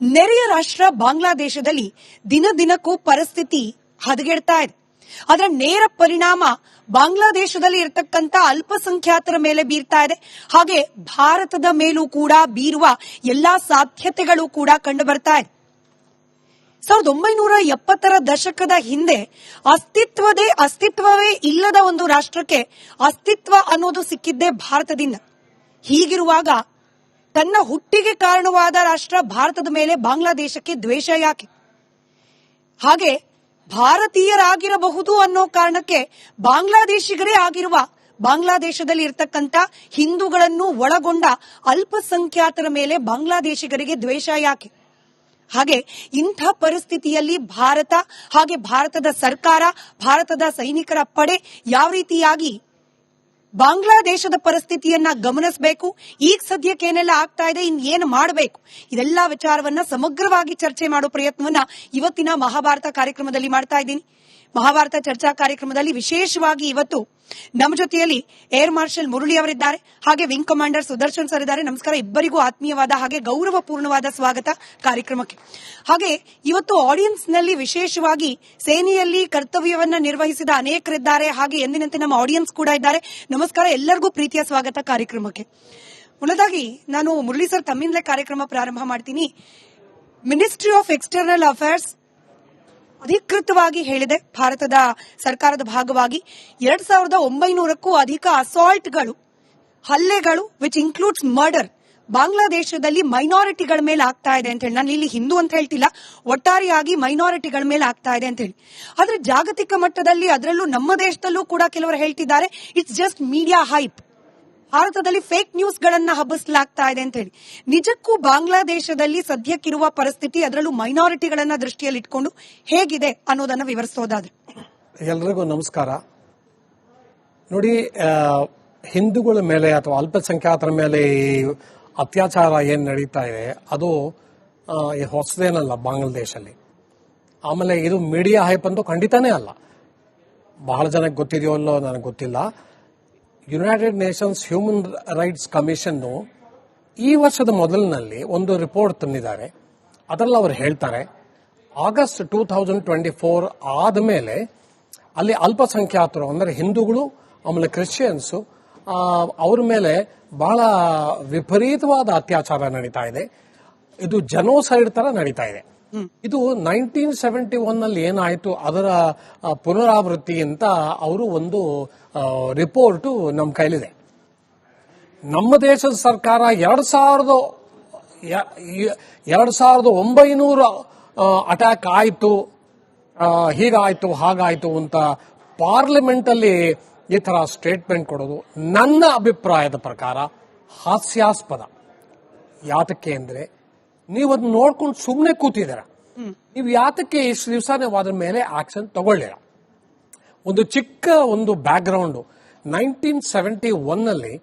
ನೆರೆಯ ರಾಷ್ಟ್ರ ಬಾಂಗ್ಲಾದೇಶದಲ್ಲಿ ದಿನ ದಿನಕ್ಕೂ ಪರಿಸ್ಥಿತಿ ಹದಗೆಡ್ತಾ ಇದೆ. ಅದರ ನೇರ ಪರಿಣಾಮ ಬಾಂಗ್ಲಾದೇಶದಲ್ಲಿ ಇರತಕ್ಕಂತ ಅಲ್ಪಸಂಖ್ಯಾತರ ಮೇಲೆ ಬೀರ್ತಾ ಇದೆ. ಹಾಗೆ ಭಾರತದ ಮೇಲೂ ಕೂಡ ಬೀರುವ ಎಲ್ಲಾ ಸಾಧ್ಯತೆಗಳು ಕೂಡ ಕಂಡು ಬರ್ತಾ ಇದೆ. 1970ರ ದಶಕದ ಹಿಂದೆ ಅಸ್ತಿತ್ವವೇ ಇಲ್ಲದ ಒಂದು ರಾಷ್ಟ್ರಕ್ಕೆ ಅಸ್ತಿತ್ವ ಅನ್ನೋದು ಸಿಕ್ಕಿದ್ದೇ ಭಾರತದಿಂದ. ಹೀಗಿರುವಾಗ ತನ್ನ ಹುಟ್ಟಿಗೆ ಕಾರಣವಾದ ರಾಷ್ಟ್ರ ಭಾರತದ ಮೇಲೆ ಬಾಂಗ್ಲಾದೇಶಕ್ಕೆ ದ್ವೇಷ ಯಾಕೆ? ಹಾಗೆ ಭಾರತೀಯರಾಗಿರಬಹುದು ಅನ್ನೋ ಕಾರಣಕ್ಕೆ ಬಾಂಗ್ಲಾದೇಶಿಗರೇ ಆಗಿರುವ ಬಾಂಗ್ಲಾದೇಶದಲ್ಲಿ ಇರತಕ್ಕಂತ ಹಿಂದೂಗಳನ್ನು ಒಳಗೊಂಡ ಅಲ್ಪಸಂಖ್ಯಾತರ ಮೇಲೆ ಬಾಂಗ್ಲಾದೇಶಿಗರಿಗೆ ದ್ವೇಷ ಯಾಕೆ? ಹಾಗೆ ಇಂಥ ಪರಿಸ್ಥಿತಿಯಲ್ಲಿ ಭಾರತ ಹಾಗೆ ಭಾರತದ ಸರ್ಕಾರ, ಭಾರತದ ಸೈನಿಕರ ಪಡೆ ಯಾವ ರೀತಿಯಾಗಿ ಬಾಂಗ್ಲಾದೇಶದ ಪರಿಸ್ಥಿತಿಯನ್ನ ಗಮನಿಸಬೇಕು, ಈಗ ಸದ್ಯಕ್ಕೆ ಏನೆಲ್ಲ ಆಗ್ತಾ ಇದೆ, ಇನ್ನೇನು ಮಾಡಬೇಕು, ಇದೆಲ್ಲ ವಿಚಾರವನ್ನ ಸಮಗ್ರವಾಗಿ ಚರ್ಚೆ ಮಾಡೋ ಪ್ರಯತ್ನವನ್ನ ಇವತ್ತಿನ ಮಹಾಭಾರತ ಕಾರ್ಯಕ್ರಮದಲ್ಲಿ ಮಾಡ್ತಾ ಇದ್ದೀನಿ. ಮಹಾಭಾರತ ಚರ್ಚಾ ಕಾರ್ಯಕ್ರಮದಲ್ಲಿ ವಿಶೇಷವಾಗಿ ಇವತ್ತು ನಮ್ಮ ಜೊತೆಯಲ್ಲಿ ಏರ್ ಮಾರ್ಷಲ್ ಮುರಳಿ ಅವರಿದ್ದಾರೆ, ಹಾಗೆ ವಿಂಗ್ ಕಮಾಂಡರ್ ಸುದರ್ಶನ್ ಸರ್ ಇದ್ದಾರೆ. ನಮಸ್ಕಾರ. ಇಬ್ಬರಿಗೂ ಆತ್ಮೀಯವಾದ ಹಾಗೆ ಗೌರವಪೂರ್ಣವಾದ ಸ್ವಾಗತ ಕಾರ್ಯಕ್ರಮಕ್ಕೆ. ಹಾಗೆ ಇವತ್ತು ಆಡಿಯನ್ಸ್ ನಲ್ಲಿ ವಿಶೇಷವಾಗಿ ಸೇನೆಯಲ್ಲಿ ಕರ್ತವ್ಯವನ್ನ ನಿರ್ವಹಿಸಿದ ಅನೇಕರಿದ್ದಾರೆ, ಹಾಗೆ ಎಂದಿನಂತೆ ನಮ್ಮ ಆಡಿಯನ್ಸ್ ಕೂಡ ಇದ್ದಾರೆ. ನಮಸ್ಕಾರ, ಎಲ್ಲರಿಗೂ ಪ್ರೀತಿಯ ಸ್ವಾಗತ ಕಾರ್ಯಕ್ರಮಕ್ಕೆ. ಮುನ್ನದಾಗಿ ನಾನು ಮುರಳಿ ಸರ್ ತಮ್ಮಿಂದಲೇ ಕಾರ್ಯಕ್ರಮ ಪ್ರಾರಂಭ ಮಾಡ್ತೀನಿ. ಮಿನಿಸ್ಟ್ರಿ ಆಫ್ ಎಕ್ಸ್ಟರ್ನಲ್ ಅಫೇರ್ಸ್ ಅಧಿಕೃತವಾಗಿ ಹೇಳಿದೆ, ಭಾರತದ ಸರ್ಕಾರದ ಭಾಗವಾಗಿ 2900ಕ್ಕೂ ಅಧಿಕ ಅಸಾಲ್ಟ್ಗಳು, ಹಲ್ಲೆಗಳು ವಿಚ್ ಇನ್ಕ್ಲೂಡ್ಸ್ ಮರ್ಡರ್ ಬಾಂಗ್ಲಾದೇಶದಲ್ಲಿ ಮೈನಾರಿಟಿಗಳ ಮೇಲೆ ಆಗ್ತಾ ಇದೆ ಅಂತ ಹೇಳಿ. ನಾನು ಇಲ್ಲಿ ಹಿಂದೂ ಅಂತ ಹೇಳ್ತಿಲ್ಲ, ಒಟ್ಟಾರೆಯಾಗಿ ಮೈನಾರಿಟಿಗಳ ಮೇಲೆ ಆಗ್ತಾ ಇದೆ ಅಂತ ಹೇಳಿ. ಆದ್ರೆ ಜಾಗತಿಕ ಮಟ್ಟದಲ್ಲಿ, ಅದರಲ್ಲೂ ನಮ್ಮ ದೇಶದಲ್ಲೂ ಕೂಡ ಕೆಲವರು ಹೇಳ್ತಿದ್ದಾರೆ ಇಟ್ಸ್ ಜಸ್ಟ್ ಮೀಡಿಯಾ ಹೈಪ್, ಭಾರತದಲ್ಲಿ ಫೇಕ್ ನ್ಯೂಸ್ ಗಳನ್ನ ಹಬ್ಬಿಸಲಾಗ್ತಾ ಇದೆ ಅಂತ ಹೇಳಿ. ನಿಜಕ್ಕೂ ಬಾಂಗ್ಲಾದೇಶದಲ್ಲಿ ಸದ್ಯಕ್ಕಿರುವ ಪರಿಸ್ಥಿತಿ, ಅದರಲ್ಲೂ ಮೈನಾರಿಟಿಗಳನ್ನ ದೃಷ್ಟಿಯಲ್ಲಿ ಇಟ್ಕೊಂಡು ಹೇಗಿದೆ ಅನ್ನೋದನ್ನ ವಿವರಿಸೋದಾದ್ರೆ. ಎಲ್ರಿಗೂ ನಮಸ್ಕಾರ. ನೋಡಿ, ಹಿಂದೂಗಳ ಮೇಲೆ ಅಥವಾ ಅಲ್ಪಸಂಖ್ಯಾತರ ಮೇಲೆ ಅತ್ಯಾಚಾರ ಏನ್ ನಡೀತಾ ಇದೆ ಅದು ಹೊಸದೇನಲ್ಲ ಬಾಂಗ್ಲಾದೇಶಲ್ಲಿ. ಆಮೇಲೆ ಇದು ಮೀಡಿಯಾ ಹೈಪ್ ಅಂತೂ ಖಂಡಿತನೇ ಅಲ್ಲ. ಬಹಳ ಜನಕ್ಕೆ ಗೊತ್ತಿದೆಯೋ ಅಲ್ಲೋ ನನಗೆ ಗೊತ್ತಿಲ್ಲ. United Nations human rights commission ಈ ವರ್ಷದ ಮೊದಲಿನಲ್ಲಿ ಒಂದು ರಿಪೋರ್ಟ್ ತಂದಿದ್ದಾರೆ. ಅದರಲ್ಲಿ ಅವರು ಹೇಳ್ತಾರೆ, ಆಗಸ್ಟ್ 2024 ಆದಮೇಲೆ ಅಲ್ಲಿ ಅಲ್ಪಸಂಖ್ಯಾತರು ಅಂದರೆ ಹಿಂದೂಗಳು ಆಮೇಲೆ ಕ್ರಿಶ್ಚಿಯನ್ಸು ಅವ್ರ ಮೇಲೆ ಬಹಳ ವಿಪರೀತವಾದ ಅತ್ಯಾಚಾರ ನಡೀತಾ ಇದೆ. ಇದು ಜನೋಸೈಡ್ ತರ ನಡೀತಾ ಇದೆ. ಇದು 1971 ನಲ್ಲಿ ಏನಾಯಿತು ಅದರ ಪುನರಾವೃತ್ತಿ ಅಂತ ಅವರು ಒಂದು ರಿಪೋರ್ಟ್ ನಮ್ಮ ಕೈಲಿದೆ. ನಮ್ಮ ದೇಶದ ಸರ್ಕಾರ 2900 ಅಟ್ಯಾಕ್ ಆಯಿತು, ಹೀಗಾಯ್ತು ಹಾಗಾಯ್ತು ಅಂತ ಪಾರ್ಲಿಮೆಂಟ್ ಅಲ್ಲಿ ಈ ತರ ಸ್ಟೇಟ್ಮೆಂಟ್ ಕೊಡೋದು ನನ್ನ ಅಭಿಪ್ರಾಯದ ಪ್ರಕಾರ ಹಾಸ್ಯಾಸ್ಪದ. ಯಾತಕ್ಕೆ ಅಂದ್ರೆ ನೀವು ಅದನ್ನ ನೋಡ್ಕೊಂಡು ಸುಮ್ಮನೆ ಕೂತಿದ್ದೀರ. ನೀವು ಯಾತಕ್ಕೆ ಇಷ್ಟು ದಿವಸ ನೀವು ಅದ್ರ ಮೇಲೆ ಆಕ್ಷನ್ ತಗೊಳ್ಳಿರ? ಒಂದು ಚಿಕ್ಕ ಒಂದು ಬ್ಯಾಕ್ ಗ್ರೌಂಡ್. 1971 ನಲ್ಲಿ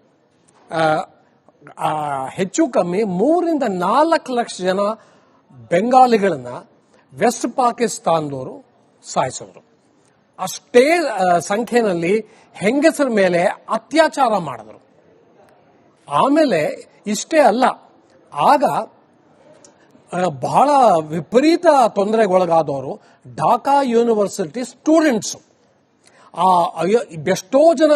ಹೆಚ್ಚು ಕಮ್ಮಿ 3 ರಿಂದ 4 ಲಕ್ಷ ಜನ ಬೆಂಗಾಲಿಗಳನ್ನ ವೆಸ್ಟ್ ಪಾಕಿಸ್ತಾನದವರು ಸಾಯಿಸಿದ್ರು. ಅಷ್ಟೇ ಸಂಖ್ಯೆಯಲ್ಲಿ ಹೆಂಗಸರ ಮೇಲೆ ಅತ್ಯಾಚಾರ ಮಾಡಿದ್ರು. ಆಮೇಲೆ ಇಷ್ಟೇ ಅಲ್ಲ, ಆಗ ಬಹಳ ವಿಪರೀತ ತೊಂದರೆಗೊಳಗಾದವರು ಢಾಕಾ ಯೂನಿವರ್ಸಿಟಿ ಸ್ಟೂಡೆಂಟ್ಸ್. ಎಷ್ಟೋ ಜನ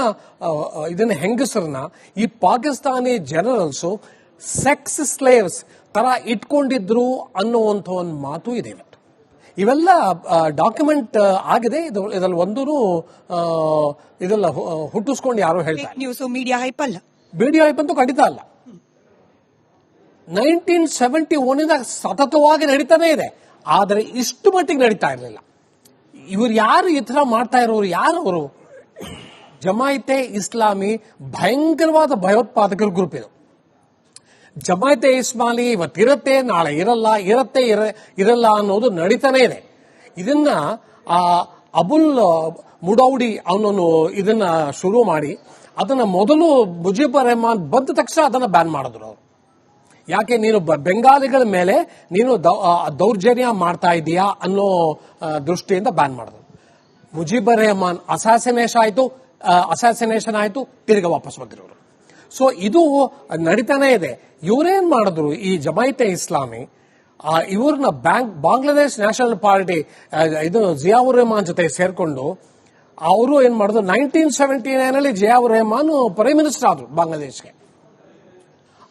ಇದನ್ನ ಹೆಂಗಸರನ್ನ ಈ ಪಾಕಿಸ್ತಾನಿ ಜನರಲ್ಸು ಸೆಕ್ಸ್ ಸ್ಲೇವ್ಸ್ ತರ ಇಟ್ಕೊಂಡಿದ್ರು ಅನ್ನುವಂಥ ಒಂದು ಮಾತು ಇದೆ. ಇವೆಲ್ಲ ಡಾಕ್ಯುಮೆಂಟ್ ಆಗಿದೆ. ಇದರಲ್ಲಿ ಒಂದೂ ಇದೆಲ್ಲ ಹುಟ್ಟಿಸ್ಕೊಂಡು ಯಾರು ಹೇಳ್ತಾರೆ. ನ್ಯೂಸ್ ಮೀಡಿಯಾ ಹೈಪ್ ಅಲ್ಲ, ಮೀಡಿಯಾ ಹೈಪ್ ಅಂತೂ ಖಂಡಿತ ಅಲ್ಲ. 1971 ಸತತವಾಗಿ ನಡೀತಾನೆ ಇದೆ, ಆದರೆ ಇಷ್ಟು ಮಟ್ಟಿಗೆ ನಡೀತಾ ಇರಲಿಲ್ಲ. ಇವರು ಯಾರು ಈ ತರ ಮಾಡ್ತಾ ಇರೋರು? ಯಾರು ಅವರು? ಜಮಾಯಿತೆ ಇಸ್ಲಾಮಿ ಭಯಂಕರವಾದ ಭಯೋತ್ಪಾದಕರ ಗ್ರೂಪ್ ಇದು. ಜಮಾಯಿತೆ ಇಸ್ಲಾಮಿ ಇವತ್ತಿರುತ್ತೆ, ನಾಳೆ ಇರಲ್ಲ, ಇರಲ್ಲ ಅನ್ನೋದು ನಡೀತಾನೆ ಇದೆ. ಇದನ್ನ ಅಬುಲ್ ಮುಡೌಡಿ ಅವನನ್ನು ಇದನ್ನ ಶುರು ಮಾಡಿ ಅದನ್ನ ಮೊದಲು ಮುಜಿಬುರ್ ರೆಹಮಾನ್ ಬಂದ ತಕ್ಷಣ ಅದನ್ನ ಬ್ಯಾನ್ ಮಾಡಿದ್ರು ಅವರು. ಯಾಕೆ ನೀನು ಬೆಂಗಾಲಿಗಳ ಮೇಲೆ ನೀನು ದೌರ್ಜನ್ಯ ಮಾಡ್ತಾ ಇದೀಯಾ ಅನ್ನೋ ದೃಷ್ಟಿಯಿಂದ ಬ್ಯಾನ್ ಮಾಡಿದ್ರು. ಮುಜಿಬುರ್ ರೆಹಮಾನ್ ಅಸಾಸಿನೇಷನ್ ಆಯ್ತು, ತಿರುಗಿ ವಾಪಸ್ ಬಂದಿರೋರು. ಸೊ ಇದು ನಡೀತಾನೆ ಇದೆ. ಇವರೇನ್ ಮಾಡಿದ್ರು, ಈ ಜಮಾಯಿತೆ ಇಸ್ಲಾಮಿ ಇವ್ರನ್ನ ಬಾಂಗ್ಲಾದೇಶ್ ನ್ಯಾಷನಲ್ ಪಾರ್ಟಿ ಇದು ಜಿಯಾವುರ್ ರೆಹಮಾನ್ ಜೊತೆ ಸೇರ್ಕೊಂಡು ಅವರು ಏನ್ ಮಾಡಿದ್ರು 1979 ಜಿಯಾವುರ್ ರೆಹಮಾನ್ ಪ್ರೈಮ್ ಮಿನಿಸ್ಟರ್ ಆದ್ರು ಬಾಂಗ್ಲಾದೇಶ್ಗೆ.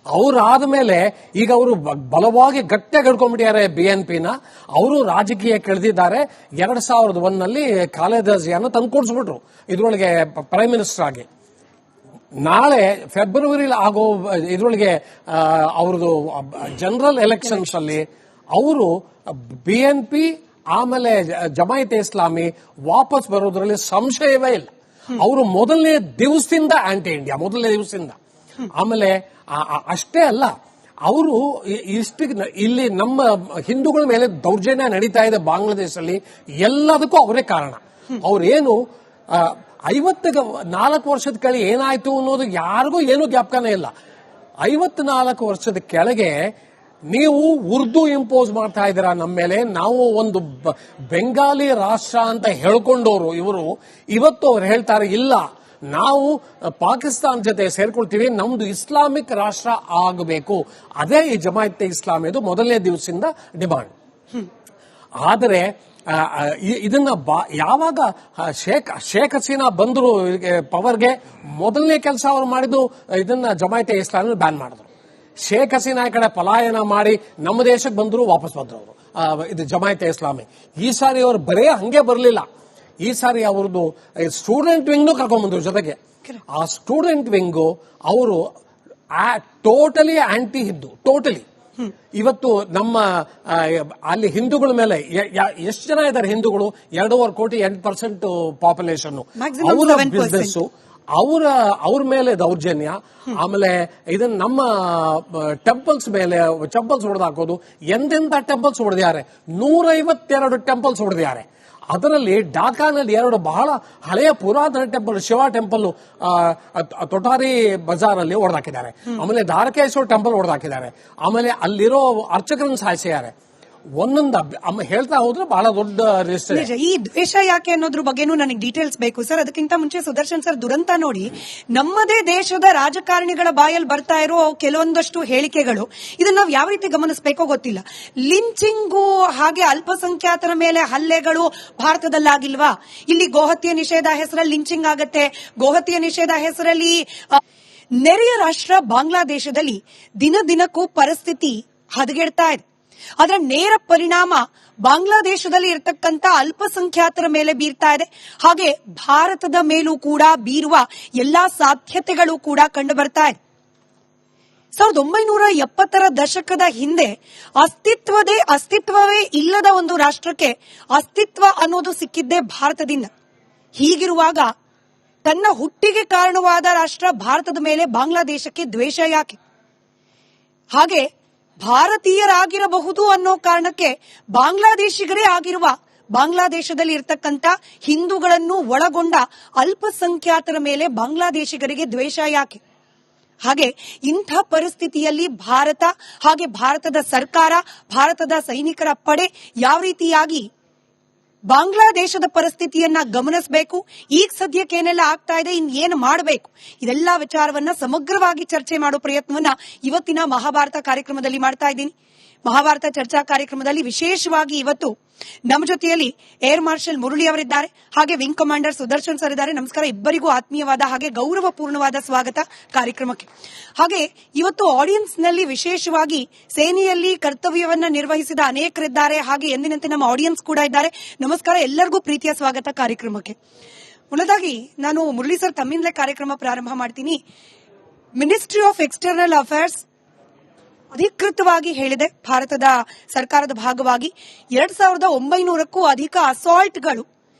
ಅವರಾದ್ಮೇಲೆ ಈಗ ಅವರು ಬಲವಾಗಿ ಗಟ್ಟಿಯಾಗಿ ಹಿಡ್ಕೊಂಡ್ಬಿಟ್ಟಿದ್ದಾರೆ BNP-ನ. ಅವರು ರಾಜಕೀಯಕ್ಕೆ ಇಳಿದಿದ್ದಾರೆ. 2001 ಖಾಲಿದಾ ಜಿಯಾನ ತಂದ್ಕೊಡ್ಸ್ಬಿಟ್ರು ಇದ್ರೊಳಗೆ ಪ್ರೈಮ್ ಮಿನಿಸ್ಟರ್ ಆಗಿ. ನಾಳೆ ಫೆಬ್ರವರಿ ಆಗೋ ಇದ್ರೊಳಗೆ ಅವ್ರದ್ದು ಜನರಲ್ ಎಲೆಕ್ಷನ್ಸ್ ಅಲ್ಲಿ ಅವರು BNP ಆಮೇಲೆ ಜಮಾಯಿತೆ ಇಸ್ಲಾಮಿ ವಾಪಸ್ ಬರೋದ್ರಲ್ಲಿ ಸಂಶಯವೇ ಇಲ್ಲ. ಅವರು ಮೊದಲನೇ ದಿವಸದಿಂದ ಆಂಟಿ ಇಂಡಿಯಾ, ಮೊದಲನೇ ದಿವಸದಿಂದ. ಆಮೇಲೆ ಅಷ್ಟೇ ಅಲ್ಲ, ಅವರು ಇಲ್ಲಿ ನಮ್ಮ ಹಿಂದೂಗಳ ಮೇಲೆ ದೌರ್ಜನ್ಯ ನಡೀತಾ ಇದೆ ಬಾಂಗ್ಲಾದೇಶದಲ್ಲಿ, ಎಲ್ಲದಕ್ಕೂ ಅವರೇ ಕಾರಣ. ಅವ್ರೇನು 54 ವರ್ಷದ ಕೆಳಗೆ ಏನಾಯ್ತು ಅನ್ನೋದು ಯಾರಿಗೂ ಏನೂ ಜ್ಞಾಪಕನೇ ಇಲ್ಲ. 54 ವರ್ಷದ ಕೆಳಗೆ ನೀವು ಉರ್ದು ಇಂಪೋಸ್ ಮಾಡ್ತಾ ಇದ್ದೀರಾ ನಮ್ಮ ಮೇಲೆ. ನಾವು ಒಂದು ಬೆಂಗಾಲಿ ರಾಷ್ಟ್ರ ಅಂತ ಹೇಳ್ಕೊಂಡವರು ಇವರು, ಇವತ್ತು ಅವ್ರು ಹೇಳ್ತಾರೆ ಇಲ್ಲ ನಾವು ಪಾಕಿಸ್ತಾನ ಜೊತೆ ಸೇರ್ಕೊಳ್ತೀವಿ, ನಮ್ದು ಇಸ್ಲಾಮಿಕ್ ರಾಷ್ಟ್ರ ಆಗಬೇಕು. ಅದೇ ಈ ಜಮಾಯಿತೆ ಇಸ್ಲಾಮಿದು ಮೊದಲನೇ ದಿವಸದಿಂದ ಡಿಮಾಂಡ್. ಆದರೆ ಇದನ್ನ ಯಾವಾಗ ಶೇಖ್ ಹಸೀನಾ ಬಂದ್ರು ಪವರ್ಗೆ, ಮೊದಲನೇ ಕೆಲಸ ಅವರು ಮಾಡಿದ್ದು ಇದನ್ನ ಜಮಾಯಿತೆ ಇಸ್ಲಾಮಿ ಬ್ಯಾನ್ ಮಾಡಿದ್ರು. ಶೇಖ್ ಹಸೀನಾ ಈ ಕಡೆ ಪಲಾಯನ ಮಾಡಿ ನಮ್ಮ ದೇಶಕ್ಕೆ ಬಂದ್ರು, ವಾಪಸ್ ಬಂದ್ರು ಅವರು ಇದು ಜಮಾಯಿತೆ ಇಸ್ಲಾಮಿ. ಈ ಸಾರಿ ಅವರು ಬರೇ ಹಂಗೆ ಬರಲಿಲ್ಲ, ಈ ಸಾರಿ ಅವ್ರದ್ದು ಸ್ಟೂಡೆಂಟ್ ವಿಂಗ್ ಕರ್ಕೊಂಡ್ಬಂದ್ರು ಜೊತೆಗೆ. ಆ ಸ್ಟೂಡೆಂಟ್ ವಿಂಗು ಅವರು ಟೋಟಲಿ ಆಂಟಿ ಹಿಂದೂ, ಟೋಟಲಿ. ಇವತ್ತು ನಮ್ಮ ಅಲ್ಲಿ ಹಿಂದೂಗಳ ಮೇಲೆ ಎಷ್ಟು ಜನ ಇದ್ದಾರೆ ಹಿಂದೂಗಳು? 2.25 ಕೋಟಿ, 8% ಪಾಪ್ಯುಲೇಷನ್. ಅವರ ಬಿಸ್ನೆಸ್, ಅವ್ರ ಮೇಲೆ ದೌರ್ಜನ್ಯ. ಆಮೇಲೆ ಇದನ್ನ ನಮ್ಮ ಟೆಂಪಲ್ಸ್ ಮೇಲೆ ಟೆಂಪಲ್ಸ್ ಹೊಡೆದಾಕೋದು. ಎಂತೆಂತ ಟೆಂಪಲ್ಸ್ ಹೊಡೆದಿದ್ದಾರೆ? 152 ಟೆಂಪಲ್ಸ್ ಹೊಡೆದಿದ್ದಾರೆ. ಅದರಲ್ಲಿ ಢಾಕಾನಲ್ಲಿ 2 ಬಹಳ ಹಳೆಯ ಪುರಾತನ ಟೆಂಪಲ್, ಶಿವ ಟೆಂಪಲ್ ತೊಟಾರಿ ಬಜಾರ್ ಅಲ್ಲಿ ಹೊಡೆದಾಕಿದ್ದಾರೆ. ಆಮೇಲೆ ದ್ವಾರಕೇಶ್ವರ ಟೆಂಪಲ್ ಹೊಡೆದಾಕಿದ್ದಾರೆ. ಆಮೇಲೆ ಅಲ್ಲಿರೋ ಅರ್ಚಕರನ್ನು ಸಾಯಿಸಿದ್ದಾರೆ. ಒಂದೊಂದು ಹೇಳ್ತಾ ಹೋದ್ರೆ ಬಹಳ ದೊಡ್ಡ ಲಿಸ್ಟ್. ಈ ದ್ವೇಷ ಯಾಕೆ ಅನ್ನೋದ್ರ ಬಗ್ಗೆನೂ ನನಗೆ ಡೀಟೇಲ್ಸ್ ಬೇಕು ಸರ್. ಅದಕ್ಕಿಂತ ಮುಂಚೆ ಸುದರ್ಶನ್ ಸರ್, ದುರಂತ ನೋಡಿ, ನಮ್ಮದೇ ದೇಶದ ರಾಜಕಾರಣಿಗಳ ಬಾಯಲ್ಲಿ ಬರ್ತಾ ಇರೋ ಕೆಲವೊಂದಷ್ಟು ಹೇಳಿಕೆಗಳು, ಇದನ್ನ ನಾವು ಯಾವ ರೀತಿ ಗಮನಿಸಬೇಕೋ ಗೊತ್ತಿಲ್ಲ. ಲಿಂಚಿಂಗು ಹಾಗೆ ಅಲ್ಪಸಂಖ್ಯಾತರ ಮೇಲೆ ಹಲ್ಲೆಗಳು ಭಾರತದಲ್ಲಾಗಿಲ್ವಾ? ಇಲ್ಲಿ ಗೋಹತ್ಯೆ ನಿಷೇಧ ಹೆಸರಲ್ಲಿ ಲಿಂಚಿಂಗ್ ಆಗತ್ತೆ, ಗೋಹತ್ಯೆ ನಿಷೇಧ ಹೆಸರಲ್ಲಿ. ನೆರೆಯ ರಾಷ್ಟ್ರ ಬಾಂಗ್ಲಾದೇಶದಲ್ಲಿ ದಿನ ದಿನಕ್ಕೂ ಪರಿಸ್ಥಿತಿ ಹದಗೆಡ್ತಾ ಇದೆ. ಅದರ ನೇರ ಪರಿಣಾಮ ಬಾಂಗ್ಲಾದೇಶದಲ್ಲಿ ಇರತಕ್ಕಂತ ಅಲ್ಪಸಂಖ್ಯಾತರ ಮೇಲೆ ಬೀರ್ತಾ ಇದೆ. ಹಾಗೆ ಭಾರತದ ಮೇಲೂ ಕೂಡ ಬೀರುವ ಎಲ್ಲಾ ಸಾಧ್ಯತೆಗಳು ಕೂಡ ಕಂಡು ಬರ್ತಾ ಇದೆ. 1970ರ ದಶಕದ ಹಿಂದೆ ಅಸ್ತಿತ್ವವೇ ಇಲ್ಲದ ಒಂದು ರಾಷ್ಟ್ರಕ್ಕೆ ಅಸ್ತಿತ್ವ ಅನ್ನೋದು ಸಿಕ್ಕಿದ್ದೇ ಭಾರತದಿಂದ. ಹೀಗಿರುವಾಗ ತನ್ನ ಹುಟ್ಟಿಗೆ ಕಾರಣವಾದ ರಾಷ್ಟ್ರ ಭಾರತದ ಮೇಲೆ ಬಾಂಗ್ಲಾದೇಶಕ್ಕೆ ದ್ವೇಷ ಯಾಕೆ? ಹಾಗೆ ಭಾರತೀಯರಾಗಿರಬಹುದು ಅನ್ನೋ ಕಾರಣಕ್ಕೆ ಬಾಂಗ್ಲಾದೇಶಿಗರೇ ಆಗಿರುವ ಬಾಂಗ್ಲಾದೇಶದಲ್ಲಿ ಇರತಕ್ಕಂತ ಹಿಂದೂಗಳನ್ನು ಒಳಗೊಂಡ ಅಲ್ಪಸಂಖ್ಯಾತರ ಮೇಲೆ ಬಾಂಗ್ಲಾದೇಶಿಗರಿಗೆ ದ್ವೇಷ ಯಾಕೆ? ಹಾಗೆ ಇಂಥ ಪರಿಸ್ಥಿತಿಯಲ್ಲಿ ಭಾರತ ಹಾಗೆ ಭಾರತದ ಸರ್ಕಾರ, ಭಾರತದ ಸೈನಿಕರ ಪಡೆ ಯಾವ ರೀತಿಯಾಗಿ ಬಾಂಗ್ಲಾದೇಶದ ಪರಿಸ್ಥಿತಿಯನ್ನ ಗಮನಿಸಬೇಕು, ಈಗ ಸದ್ಯಕ್ಕೆ ಏನೆಲ್ಲ ಆಗ್ತಾ ಇದೆ, ಇನ್ನೇನು ಮಾಡಬೇಕು, ಇದೆಲ್ಲ ವಿಚಾರವನ್ನ ಸಮಗ್ರವಾಗಿ ಚರ್ಚೆ ಮಾಡೋ ಪ್ರಯತ್ನವನ್ನ ಇವತ್ತಿನ ಮಹಾಭಾರತ ಕಾರ್ಯಕ್ರಮದಲ್ಲಿ ಮಾಡ್ತಾ ಇದ್ದೀನಿ. ಮಹಾಭಾರತ ಚರ್ಚಾ ಕಾರ್ಯಕ್ರಮದಲ್ಲಿ ವಿಶೇಷವಾಗಿ ಇವತ್ತು ನಮ್ಮ ಜೊತೆಯಲ್ಲಿ ಏರ್ ಮಾರ್ಷಲ್ ಮುರಳಿ ಅವರಿದ್ದಾರೆ, ಹಾಗೆ ವಿಂಗ್ ಕಮಾಂಡರ್ ಸುದರ್ಶನ್ ಸರ್ ಇದ್ದಾರೆ. ನಮಸ್ಕಾರ, ಇಬ್ಬರಿಗೂ ಆತ್ಮೀಯವಾದ ಹಾಗೆ ಗೌರವಪೂರ್ಣವಾದ ಸ್ವಾಗತ ಕಾರ್ಯಕ್ರಮಕ್ಕೆ. ಹಾಗೆ ಇವತ್ತು ಆಡಿಯನ್ಸ್ ನಲ್ಲಿ ವಿಶೇಷವಾಗಿ ಸೇನೆಯಲ್ಲಿ ಕರ್ತವ್ಯವನ್ನ ನಿರ್ವಹಿಸಿದ ಅನೇಕರಿದ್ದಾರೆ, ಹಾಗೆ ಎಂದಿನಂತೆ ನಮ್ಮ ಆಡಿಯನ್ಸ್ ಕೂಡ ಇದ್ದಾರೆ. ನಮಸ್ಕಾರ, ಎಲ್ಲರಿಗೂ ಪ್ರೀತಿಯ ಸ್ವಾಗತ ಕಾರ್ಯಕ್ರಮಕ್ಕೆ. ಮುನ್ನದಾಗಿ ನಾನು ಮುರಳಿ ಸರ್ ತಮ್ಮಿಂದಲೇ ಕಾರ್ಯಕ್ರಮ ಪ್ರಾರಂಭ ಮಾಡ್ತೀನಿ. ಮಿನಿಸ್ಟ್ರಿ ಆಫ್ ಎಕ್ಸ್ಟರ್ನಲ್ ಅಫೇರ್ಸ್ ಅಧಿಕೃತವಾಗಿ ಹೇಳಿದೆ, ಭಾರತದ ಸರ್ಕಾರದ ಭಾಗವಾಗಿ 2900ಕ್ಕೂ ಅಧಿಕ ಅಸಾಲ್ಟ್ಗಳು,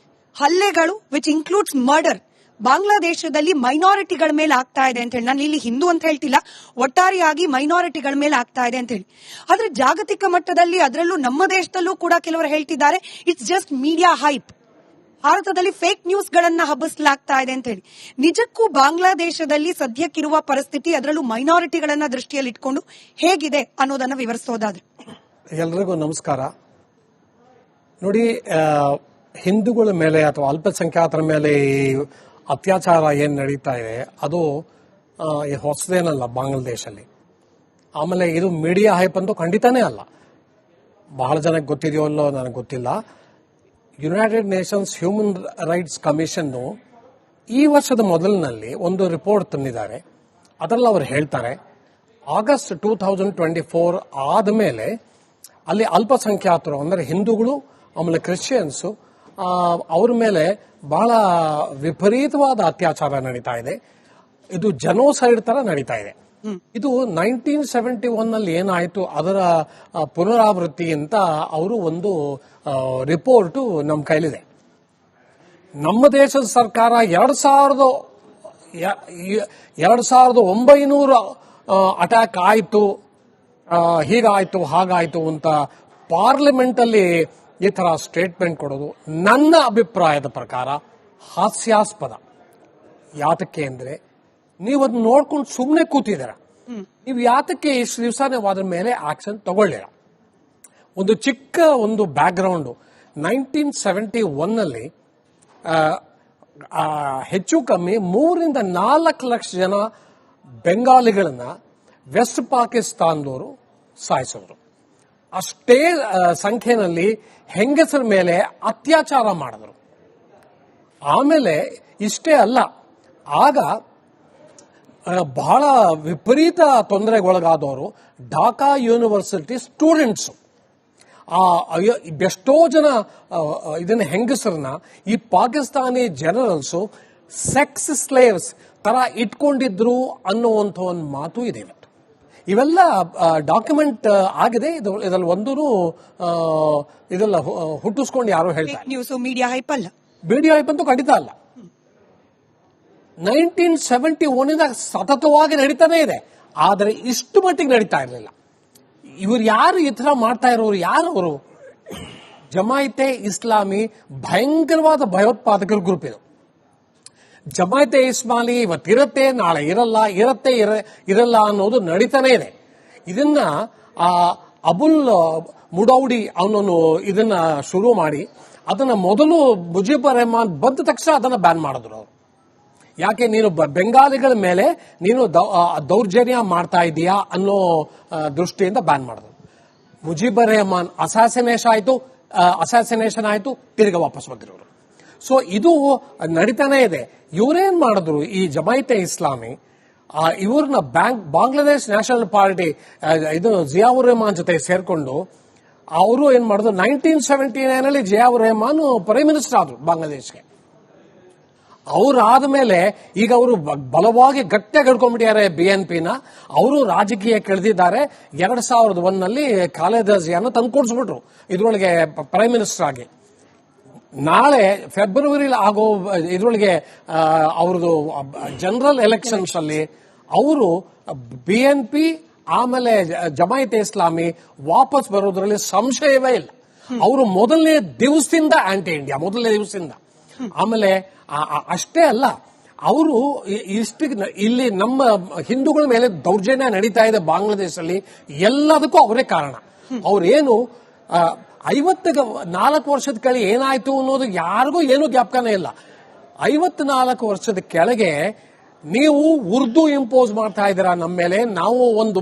ಹಲ್ಲೆಗಳು ವಿಚ್ ಇನ್ಕ್ಲೂಡ್ಸ್ ಮರ್ಡರ್ ಬಾಂಗ್ಲಾದೇಶದಲ್ಲಿ ಮೈನಾರಿಟಿಗಳ ಮೇಲೆ ಆಗ್ತಾ ಇದೆ ಅಂತ ಹೇಳಿ. ನಾನು ಇಲ್ಲಿ ಹಿಂದೂ ಅಂತ ಹೇಳ್ತಿಲ್ಲ, ಒಟ್ಟಾರೆಯಾಗಿ ಮೈನಾರಿಟಿಗಳ ಮೇಲೆ ಆಗ್ತಾ ಇದೆ ಅಂತ ಹೇಳಿ. ಆದ್ರೆ ಜಾಗತಿಕ ಮಟ್ಟದಲ್ಲಿ, ಅದರಲ್ಲೂ ನಮ್ಮ ದೇಶದಲ್ಲೂ ಕೂಡ ಕೆಲವರು ಹೇಳ್ತಿದ್ದಾರೆ ಇಟ್ಸ್ ಜಸ್ಟ್ ಮೀಡಿಯಾ ಹೈಪ್, ಭಾರತದಲ್ಲಿ ಫೇಕ್ ನ್ಯೂಸ್ ಗಳನ್ನ ಹಬ್ಬಿಸಲಾಗ್ತಾ ಇದೆ ಅಂತ ಹೇಳಿ. ನಿಜಕ್ಕೂ ಬಾಂಗ್ಲಾದೇಶದಲ್ಲಿ ಸದ್ಯಕ್ಕಿರುವ ಪರಿಸ್ಥಿತಿ, ಅದರಲ್ಲೂ ಮೈನಾರಿಟಿಗಳನ್ನ ದೃಷ್ಟಿಯಲ್ಲಿ ಇಟ್ಕೊಂಡು ಹೇಗಿದೆ ಅನ್ನೋದನ್ನ ವಿವರಿಸೋದಾದ್ರೆ. ಎಲ್ರಿಗೂ ನಮಸ್ಕಾರ. ನೋಡಿ, ಹಿಂದೂಗಳ ಮೇಲೆ ಅಥವಾ ಅಲ್ಪಸಂಖ್ಯಾತರ ಮೇಲೆ ಅತ್ಯಾಚಾರ ಏನ್ ನಡೀತಾ ಇದೆ ಅದು ಹೊಸದೇನಲ್ಲ ಬಾಂಗ್ಲಾದೇಶಲ್ಲಿ. ಆಮೇಲೆ ಇದು ಮೀಡಿಯಾ ಹೈಪ್ ಅಂತೂ ಖಂಡಿತನೇ ಅಲ್ಲ. ಬಹಳ ಜನಕ್ಕೆ ಗೊತ್ತಿದೆಯೋ ಅಲ್ಲೋ ನನಗೆ ಗೊತ್ತಿಲ್ಲ. United Nations human rights commission ಈ ವರ್ಷದ ಮೊದಲಿನಲ್ಲಿ ಒಂದು ರಿಪೋರ್ಟ್ ತಂದಿದ್ದಾರೆ. ಅದರಲ್ಲಿ ಅವರು ಹೇಳ್ತಾರೆ, ಆಗಸ್ಟ್ 2024 ಆದಮೇಲೆ ಅಲ್ಲಿ ಅಲ್ಪಸಂಖ್ಯಾತರು ಅಂದರೆ ಹಿಂದೂಗಳು ಆಮೇಲೆ ಕ್ರಿಶ್ಚಿಯನ್ಸು ಅವ್ರ ಮೇಲೆ ಬಹಳ ವಿಪರೀತವಾದ ಅತ್ಯಾಚಾರ ನಡೀತಾ ಇದೆ. ಇದು ಜನೋಸೈಡ್ ತರ ನಡೀತಾ ಇದೆ. ಇದು 1971 ನಲ್ಲಿ ಏನಾಯಿತು ಅದರ ಪುನರಾವೃತ್ತಿ ಅಂತ ಅವರು ಒಂದು ರಿಪೋರ್ಟ್ ನಮ್ಮ ಕೈಲಿದೆ. ನಮ್ಮ ದೇಶದ ಸರ್ಕಾರ 2900 ಅಟ್ಯಾಕ್ ಆಯಿತು, ಹೀಗಾಯ್ತು ಹಾಗಾಯ್ತು ಅಂತ ಪಾರ್ಲಿಮೆಂಟ್ ಅಲ್ಲಿ ಈ ತರ ಸ್ಟೇಟ್ಮೆಂಟ್ ಕೊಡೋದು ನನ್ನ ಅಭಿಪ್ರಾಯದ ಪ್ರಕಾರ ಹಾಸ್ಯಾಸ್ಪದ. ಯಾತಕ್ಕೆ ಅಂದ್ರೆ ನೀವು ಅದನ್ನ ನೋಡ್ಕೊಂಡು ಸುಮ್ಮನೆ ಕೂತಿದ್ದೀರ. ನೀವು ಯಾತಕ್ಕೆ ಇಷ್ಟು ದಿವಸ ನೀವು ಅದ್ರ ಮೇಲೆ ಆಕ್ಷನ್ ತಗೊಳ್ಳಿರ? ಒಂದು ಚಿಕ್ಕ ಒಂದು ಬ್ಯಾಕ್ ಗ್ರೌಂಡ್, 1971 ನಲ್ಲಿ ಹೆಚ್ಚು ಕಮ್ಮಿ 3 ರಿಂದ 4 ಲಕ್ಷ ಜನ ಬೆಂಗಾಲಿಗಳನ್ನ ವೆಸ್ಟ್ ಪಾಕಿಸ್ತಾನದವರು ಸಾಯಿಸಿದ್ರು. ಅಷ್ಟೇ ಸಂಖ್ಯೆಯಲ್ಲಿ ಹೆಂಗಸರ ಮೇಲೆ ಅತ್ಯಾಚಾರ ಮಾಡಿದ್ರು. ಆಮೇಲೆ ಇಷ್ಟೇ ಅಲ್ಲ, ಆಗ ಬಹಳ ವಿಪರೀತ ತೊಂದರೆಗೊಳಗಾದವರು ಢಾಕಾ ಯೂನಿವರ್ಸಿಟಿ ಸ್ಟೂಡೆಂಟ್ಸ್. ಎಷ್ಟೋ ಜನ ಇದನ್ನ ಹೆಂಗಸರನ್ನ ಈ ಪಾಕಿಸ್ತಾನಿ ಜನರಲ್ಸು ಸೆಕ್ಸ್ ಸ್ಲೇವ್ಸ್ ತರ ಇಟ್ಕೊಂಡಿದ್ರು ಅನ್ನುವಂಥ ಒಂದು ಮಾತು ಇದೆ. ಇವತ್ತು ಇವೆಲ್ಲ ಡಾಕ್ಯುಮೆಂಟ್ ಆಗಿದೆ. ಇದರಲ್ಲಿ ಒಂದೂ ಇದೆಲ್ಲ ಹುಟ್ಟಿಸ್ಕೊಂಡು ಯಾರು ಹೇಳ್ತಾರೆ. ನ್ಯೂಸ್ ಮೀಡಿಯಾ ಹೈಪ್ ಅಲ್ಲ, ಮೀಡಿಯಾ ಹೈಪ್ ಅಂತೂ ಖಂಡಿತ ಅಲ್ಲ. 1971 ಸತತವಾಗಿ ನಡೀತಾನೆ ಇದೆ, ಆದರೆ ಇಷ್ಟು ಮಟ್ಟಿಗೆ ನಡೀತಾ ಇರಲಿಲ್ಲ. ಇವರು ಯಾರು ಈ ತರ ಮಾಡ್ತಾ ಇರೋರು? ಯಾರು ಅವರು? ಜಮಾಯಿತೆ ಇಸ್ಲಾಮಿ ಭಯಂಕರವಾದ ಭಯೋತ್ಪಾದಕರ ಗ್ರೂಪ್ ಇದು. ಜಮಾಯಿತೆ ಇಸ್ಲಾಮಿ ಇವತ್ತಿರುತ್ತೆ, ನಾಳೆ ಇರಲ್ಲ, ಇರಲ್ಲ ಅನ್ನೋದು ನಡೀತಾನೆ ಇದೆ. ಇದನ್ನ ಅಬುಲ್ ಮುಡೌಡಿ ಅವನನ್ನು ಇದನ್ನ ಶುರು ಮಾಡಿ ಅದನ್ನ ಮೊದಲು ಮುಜೀಬುರ್ ರೆಹಮಾನ್ ಬಂದ ತಕ್ಷಣ ಅದನ್ನ ಬ್ಯಾನ್ ಮಾಡಿದ್ರು ಅವರು. ಯಾಕೆ ನೀನು ಬೆಂಗಾಲಿಗಳ ಮೇಲೆ ನೀನು ದೌರ್ಜನ್ಯ ಮಾಡ್ತಾ ಇದೀಯಾ ಅನ್ನೋ ದೃಷ್ಟಿಯಿಂದ ಬ್ಯಾನ್ ಮಾಡಿದ್ರು. ಮುಜೀಬುರ್ ರೆಹಮಾನ್ ಅಸಾಸಿನೇಷನ್ ಆಯ್ತು, ತಿರುಗಿ ವಾಪಸ್ ಬಂದಿರೋರು. ಸೊ ಇದು ನಡೀತಾನೆ ಇದೆ. ಇವರೇನ್ ಮಾಡಿದ್ರು, ಈ ಜಮಾಯಿತೆ ಇಸ್ಲಾಮಿ ಇವ್ರನ್ನ ಬಾಂಗ್ಲಾದೇಶ್ ನ್ಯಾಷನಲ್ ಪಾರ್ಟಿ ಇದು ಜಿಯಾವುರ್ ರೆಹಮಾನ್ ಜೊತೆ ಸೇರ್ಕೊಂಡು ಅವರು ಏನ್ ಮಾಡಿದ್ರು, 1979 ಜಿಯಾವುರ್ ರೆಹಮಾನ್ ಪ್ರೈಮ್ ಮಿನಿಸ್ಟರ್ ಆದ್ರು ಬಾಂಗ್ಲಾದೇಶ್ಗೆ. ಅವರಾದ್ಮೇಲೆ ಈಗ ಅವರು ಬಲವಾಗಿ ಗಟ್ಟಿಯಾಗಿ ಹಿಡ್ಕೊಂಡ್ಬಿಟ್ಟಿದ್ದಾರೆ BNPನ. ಅವರು ರಾಜಕೀಯಕ್ಕೆ ಇಳಿದಿದ್ದಾರೆ. 2001 ಖಾಲಿದಾ ಜಿಯಾನ ತಂದ್ಕೊಡ್ಸ್ಬಿಟ್ರು ಇದ್ರೊಳಗೆ ಪ್ರೈಮ್ ಮಿನಿಸ್ಟರ್ ಆಗಿ. ನಾಳೆ ಫೆಬ್ರವರಿ ಆಗೋ ಇದ್ರೊಳಗೆ ಅವ್ರದ್ದು ಜನರಲ್ ಎಲೆಕ್ಷನ್ಸ್ ಅಲ್ಲಿ ಅವರು BNP ಆಮೇಲೆ ಜಮಾಯಿತೆ ಇಸ್ಲಾಮಿ ವಾಪಸ್ ಬರೋದ್ರಲ್ಲಿ ಸಂಶಯವೇ ಇಲ್ಲ. ಅವರು ಮೊದಲನೇ ದಿವಸದಿಂದ ಆಂಟಿ ಇಂಡಿಯಾ, ಮೊದಲನೇ ದಿವಸದಿಂದ. ಆಮೇಲೆ ಅಷ್ಟೇ ಅಲ್ಲ, ಅವರು ಇಲ್ಲಿ ನಮ್ಮ ಹಿಂದೂಗಳ ಮೇಲೆ ದೌರ್ಜನ್ಯ ನಡೀತಾ ಇದೆ ಬಾಂಗ್ಲಾದೇಶಲ್ಲಿ, ಎಲ್ಲದಕ್ಕೂ ಅವರೇ ಕಾರಣ. ಅವ್ರೇನು 54 ವರ್ಷದ ಕೆಳಗೆ ಏನಾಯ್ತು ಅನ್ನೋದು ಯಾರಿಗೂ ಏನೂ ಜ್ಞಾಪಕನೇ ಇಲ್ಲ. 54 ವರ್ಷದ ಕೆಳಗೆ ನೀವು ಉರ್ದು ಇಂಪೋಸ್ ಮಾಡ್ತಾ ಇದ್ದೀರಾ ನಮ್ಮ ಮೇಲೆ. ನಾವು ಒಂದು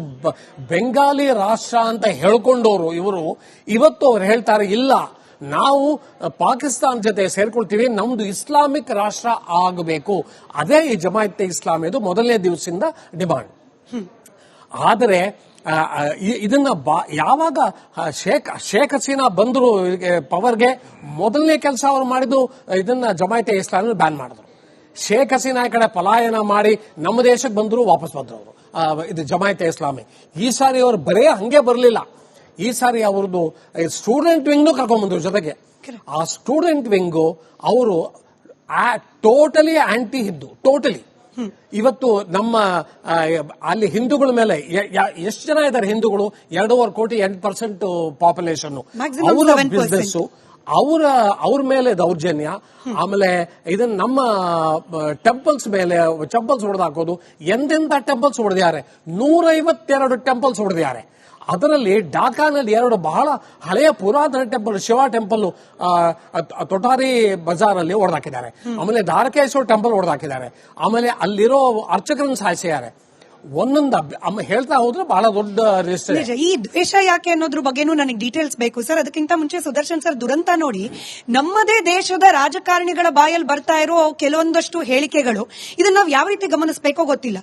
ಬೆಂಗಾಲಿ ರಾಷ್ಟ್ರ ಅಂತ ಹೇಳ್ಕೊಂಡವರು ಇವರು, ಇವತ್ತು ಅವ್ರು ಹೇಳ್ತಾರೆ ಇಲ್ಲ, ನಾವು ಪಾಕಿಸ್ತಾನ ಜೊತೆ ಸೇರ್ಕೊಳ್ತೀವಿ, ನಮ್ದು ಇಸ್ಲಾಮಿಕ್ ರಾಷ್ಟ್ರ ಆಗಬೇಕು. ಅದೇ ಈ ಜಮಾಯಿತೆ ಇಸ್ಲಾಮಿದು ಮೊದಲನೇ ದಿವಸದಿಂದ ಡಿಮಾಂಡ್. ಆದರೆ ಇದನ್ನ ಯಾವಾಗ ಶೇಖ್ ಹಸೀನಾ ಬಂದ್ರು ಪವರ್ಗೆ, ಮೊದಲನೇ ಕೆಲಸ ಅವರು ಮಾಡಿದ್ದು ಇದನ್ನ ಜಮಾಯಿತೆ ಇಸ್ಲಾಮಿ ಬ್ಯಾನ್ ಮಾಡಿದ್ರು. ಶೇಖ್ ಹಸೀನಾ ಈ ಕಡೆ ಪಲಾಯನ ಮಾಡಿ ನಮ್ಮ ದೇಶಕ್ಕೆ ಬಂದ್ರು, ವಾಪಸ್ ಬಂದ್ರು ಅವರು ಇದು ಜಮಾಯಿತೆ ಇಸ್ಲಾಮಿ. ಈ ಸಾರಿ ಅವರು ಬರೇ ಹಂಗೆ ಬರಲಿಲ್ಲ, ಈ ಸಾರಿ ಅವ್ರದ್ದು ಸ್ಟೂಡೆಂಟ್ ವಿಂಗ್ ಕರ್ಕೊಂಡ್ಬಂದ್ರು ಜೊತೆಗೆ. ಆ ಸ್ಟೂಡೆಂಟ್ ವಿಂಗು ಅವರು ಟೋಟಲಿ ಆಂಟಿ ಹಿಂದೂ, ಟೋಟಲಿ. ಇವತ್ತು ನಮ್ಮ ಅಲ್ಲಿ ಹಿಂದೂಗಳ ಮೇಲೆ ಎಷ್ಟು ಜನ ಇದ್ದಾರೆ ಹಿಂದೂಗಳು? 2.25 ಕೋಟಿ, 8% ಪಾಪ್ಯುಲೇಷನ್. ಅವರ ಬಿಸ್ನೆಸ್, ಅವ್ರ ಮೇಲೆ ದೌರ್ಜನ್ಯ. ಆಮೇಲೆ ಇದನ್ನ ನಮ್ಮ ಟೆಂಪಲ್ಸ್ ಮೇಲೆ ಟೆಂಪಲ್ಸ್ ಹೊಡೆದಾಕೋದು. ಎಂತೆಂತ ಟೆಂಪಲ್ಸ್ ಹೊಡೆದಿದ್ದಾರೆ, 152 ಟೆಂಪಲ್ಸ್ ಹೊಡೆದಿದ್ದಾರೆ. ಅದರಲ್ಲಿ ಢಾಕಾನಲ್ಲಿ 2 ಬಹಳ ಹಳೆಯ ಪುರಾತನ ಟೆಂಪಲ್, ಶಿವ ಟೆಂಪಲ್ ತೊಟಾರಿ ಬಜಾರ್ ಅಲ್ಲಿ ಹೊಡೆದಾಕಿದ್ದಾರೆ. ಆಮೇಲೆ ಧಾರಕೇಶ್ವರ ಟೆಂಪಲ್ ಹೊಡೆದಾಕಿದ್ದಾರೆ. ಆಮೇಲೆ ಅಲ್ಲಿರೋ ಅರ್ಚಕರನ್ನು ಸಾಯಿಸಿದ್ದಾರೆ. ಒಂದೊಂದು ಹೇಳ್ತಾ ಹೋದ್ರೆ ಬಹಳ ದೊಡ್ಡ ಲಿಸ್ಟ್ ಇದೆ. ನಿಜ. ಈ ದ್ವೇಷ ಯಾಕೆ ಅನ್ನೋದ್ರ ಬಗ್ಗೆನೂ ನನಗೆ ಡೀಟೇಲ್ಸ್ ಬೇಕು ಸರ್. ಅದಕ್ಕಿಂತ ಮುಂಚೆ ಸುದರ್ಶನ್ ಸರ್, ದುರಂತ ನೋಡಿ, ನಮ್ಮದೇ ದೇಶದ ರಾಜಕಾರಣಿಗಳ ಬಾಯಲ್ಲಿ ಬರ್ತಾ ಇರೋ ಕೆಲವೊಂದಷ್ಟು ಹೇಳಿಕೆಗಳು, ಇದನ್ನ ನಾವು ಯಾವ ರೀತಿ ಗಮನಿಸಬೇಕೋ ಗೊತ್ತಿಲ್ಲ.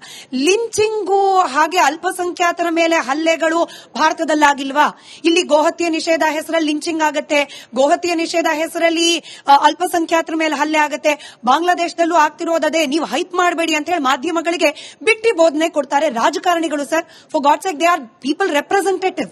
ಲಿಂಚಿಂಗು ಹಾಗೆ ಅಲ್ಪಸಂಖ್ಯಾತರ ಮೇಲೆ ಹಲ್ಲೆಗಳು ಭಾರತದಲ್ಲಾಗಿಲ್ವಾ? ಇಲ್ಲಿ ಗೋಹತ್ಯೆ ನಿಷೇಧ ಹೆಸರಲ್ಲಿ ಲಿಂಚಿಂಗ್ ಆಗತ್ತೆ, ಗೋಹತ್ಯೆ ನಿಷೇಧ ಹೆಸರಲ್ಲಿ ಅಲ್ಪಸಂಖ್ಯಾತರ ಮೇಲೆ ಹಲ್ಲೆ ಆಗತ್ತೆ. ಬಾಂಗ್ಲಾದೇಶದಲ್ಲೂ ಆಗ್ತಿರೋದೇ. ನೀವು ಹೈಪ್ ಮಾಡಬೇಡಿ ಅಂತ ಹೇಳಿ ಮಾಧ್ಯಮಗಳಿಗೆ ಬಿಟ್ಟಿ ಬೋಧನೆ ಕೊಡ್ತಾರೆ ರಾಜಕಾರಣಿಗಳು sir. For god sake, they are people representative.